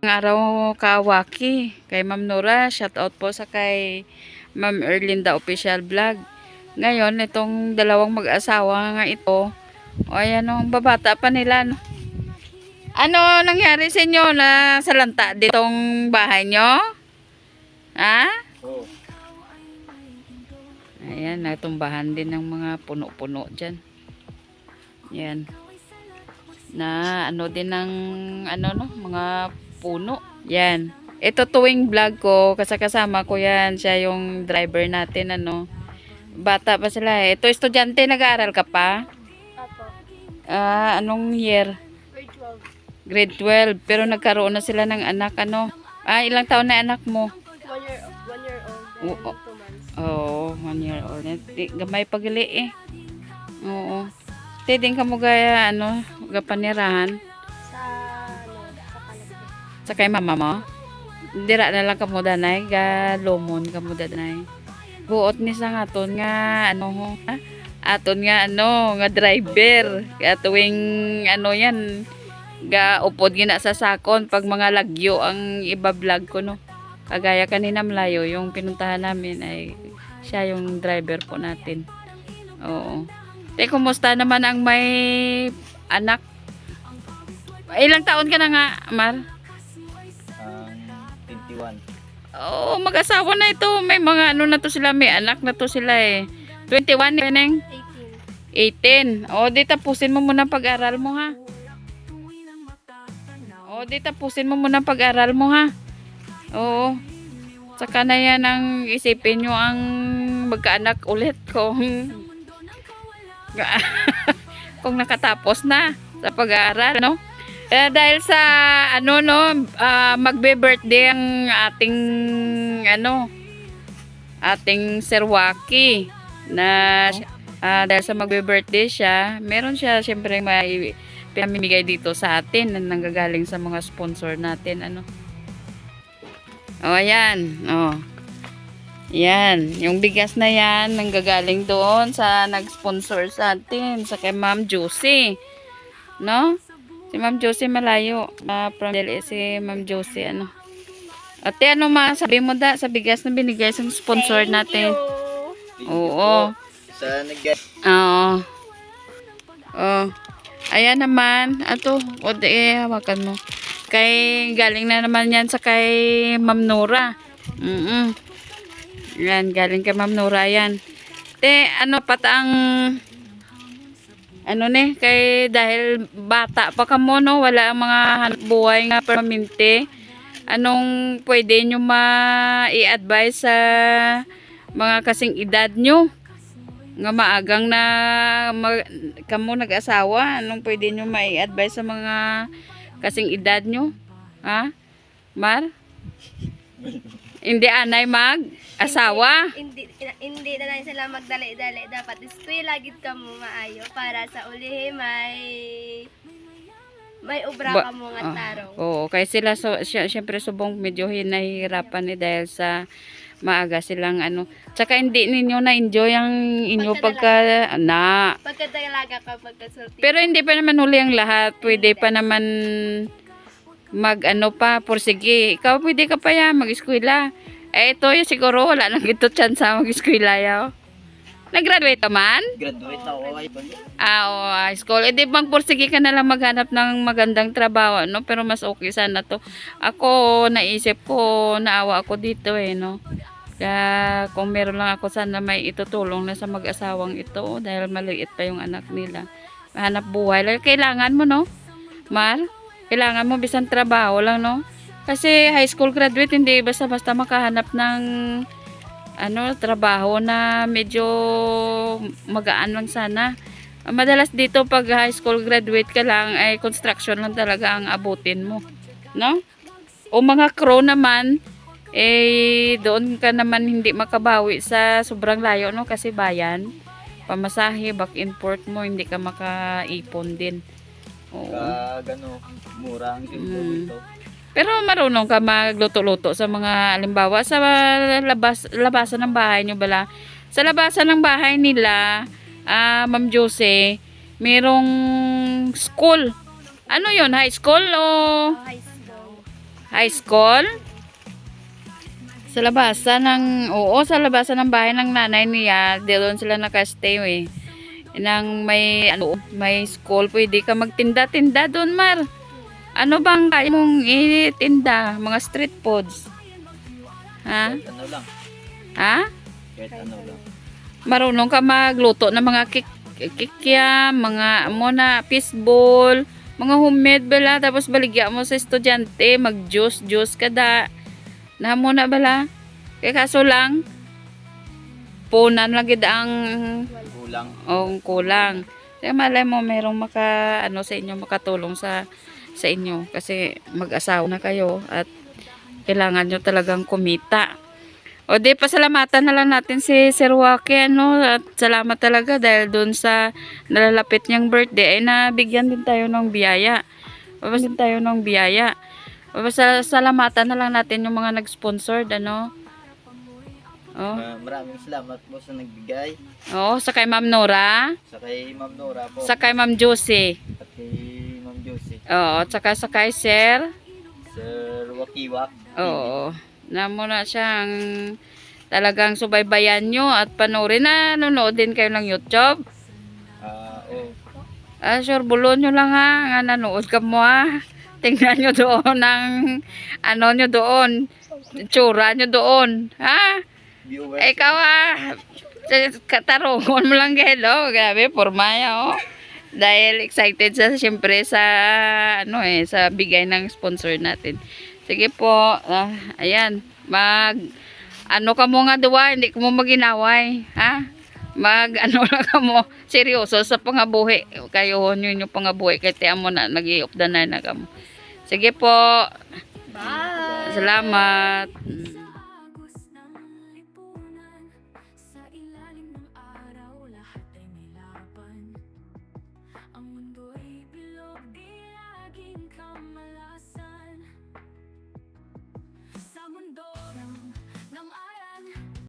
Araw Kawaki, kay Ma'am Nora, shout out po sa kay Ma'am Erlinda Official Vlog. Ngayon, itong dalawang mag-asawa nga ito, o ayan o, babata pa nila. No? Ano nangyari sa inyo na salanta ditong bahay nyo? Ha? Oo. Ayan, natumbahan din ng mga puno-puno dyan. Yan. Na ano din ng ano no, mga puno. Yan. Ito tuwing vlog ko, kasama ko yan. Siya yung driver natin, ano. Bata pa sila eh. Ito, estudyante, nag-aaral ka pa? Apo. Anong year? Grade 12. Grade 12. Pero nagkaroon na sila ng anak, ano. Ilang taon na anak mo? 1 year old. Oo. And 2 months. Oo, 1 year old. Gamay pagili eh. Oo. Din ka mo gaya, ano, gapanirahan. Sa, sa Palagay. Sa kay mama mo? Dira na lang kamo danay, ga lomon kamo danay. Buot ni sa aton nga ano ho, ha? Aton nga ano, nga driver. Kaya tuwing ano yan, ga upod gina sa sakon pag mga lagyo ang iba-vlog ko no. Kagaya kanina malayo yung pinuntahan namin ay siya yung driver po natin. Oo. Te, kumusta naman ang may anak? Ilang taon ka na nga, Mar? 21. Oo, mag-asawa na ito. May mga ano na to sila, may anak na to sila eh. 21, Neng? 18. 18. O, di tapusin mo muna ang pag-aral mo ha. O, di tapusin mo muna ang pag-aral mo ha. Oo. Saka na yan ang isipin nyo ang magkaanak ulit kung nakatapos na sa pag-aaral, no? Dahil sa ano no, magbe-birthday ang ating ano, ating Sir Waki na dahil sa magbe-birthday siya, meron siya siyempre may pinamimigay dito sa atin na nanggagaling sa mga sponsor natin, ano. Oh, ayan. Oh. Yan, yung bigas na yan nanggagaling doon sa nag-sponsor sa atin, sa kay Ma'am Josie. No? Si Ma'am Josie malayo. From Delhi si Ma'am Josie, ano. Ate, ano masabi mo da sa bigas na binigay sa sponsor natin? Oo. Sa nag-get. Oo. Oh. Ayan naman. Ato, o hawakan mo. Kay, galing na naman yan sa kay Ma'am Nora. Yan, galing kay Ma'am Nora yan. Te, ano patang ano ne, kay dahil bata pa ka mo, no, wala ang mga hanap buhay nga permanente. Anong pwede nyo ma-i-advise sa mga kasing edad nyo? Nga maagang na kamo nag-asawa, anong pwede nyo ma-i-advise sa mga kasing edad nyo? Ha? Mar? Hindi anay mag-asawa? Hindi na lang sila magdali-dali. Dapat eskwela gid ka mo maayo para sa ulihi may ubra ka mo nga tarong. Oo, kaya sila syempre subong medyo hinahirapan dahil sa maaga silang ano. Tsaka hindi ninyo na-enjoy ang inyo Pagkadalaga ka, pagkasulti. Pero hindi pa naman huli ang lahat. Pwede pa naman mag-ano pa, porsige. Ikaw pwede ka pa yan, mag-eskwela. Ito yung siguro wala nang ito chance sa mag-eskwela yaw. Nag-graduate ka man? Graduate ako ay High school. Di bang porsige ka na lang maghanap ng magandang trabaho, no? Pero mas okay sana to. Ako, naisip ko, naawa ako dito no? Kaya kung meron lang ako sana may itutulong na sa mag-asawang ito dahil maliit pa yung anak nila. Hanap buhay. Kailangan mo, no? Mar? Kailangan mo bisan trabaho lang, no? Kasi high school graduate, hindi basta-basta makahanap ng trabaho na medyo magaan lang sana. Madalas dito pag high school graduate ka lang, ay construction lang talaga ang abutin mo. No? O mga crew naman, doon ka naman hindi makabawi sa sobrang layo, no? Kasi bayan, pamasahe, back and forth mo, hindi ka makaipon din. Oo. Mura ang dito. Pero marunong ka magluto-luto sa mga halimbawa sa labasan ng bahay nyo bala. Sa labasan ng bahay nila, Ma'am Josie, merong school. Ano yon, high school o? High school. high school. Sa labasan ng, oo, sa labasan ng bahay ng nanay niya, doon sila nakastay eh. Nang may, ano, may school, pwede ka magtinda-tinda doon, Mar. Ano bang kaya mong itinda? Mga street foods? Ha? Kahit ano lang. Ha? Kahit ano lang. Marunong ka magluto ng mga kikya, mga muna, fishball, mga homemade bala, tapos baligya mo sa estudyante, mag-juice ka da. Na muna bala. Kaya kaso lang, punan lang gid ang kulang. Kaya malay mo merong ano sa inyo, makatulong sa inyo kasi mag-asawa na kayo at kailangan nyo talagang kumita. O di pasalamatan na lang natin si Sir Waki, ano, at salamat talaga dahil dun sa nalalapit niyang birthday ay nabigyan din tayo ng biyaya. Salamatan na lang natin yung mga nag-sponsored, ano. Oh. Maraming salamat po sa nagbigay. Oo, sa kay Ma'am Nora, Sa kay Ma'am Nora po. sa kay Ma'am Josie. At kay Ma'am Josie. Oo, at saka sa kay Sir. Sir Wakiwak. Oo. Na muna siyang talagang subaybayan nyo at panoorin na nanonood din kayo ng YouTube. Oh. Sure, bulon nyo lang ha. Nga nanood ka mo ha. Tingnan nyo doon ang ano nyo doon. Tsura nyo doon. Ha? Viewers. Ikaw katarungon mo lang hello. Grabe, pormaya oh. Dahil excited sa siyempre sa ano sa bigay ng sponsor natin. Sige po, ayan, ano ka mo nga duwa, hindi ko mo maginaway, ha? Ano lang ka mo, seryoso sa pangabuhi. Kayo yung pangabuhi, kaya tiyan mo na, nag-iupdanan na ka mo. Sige po. Bye! Salamat.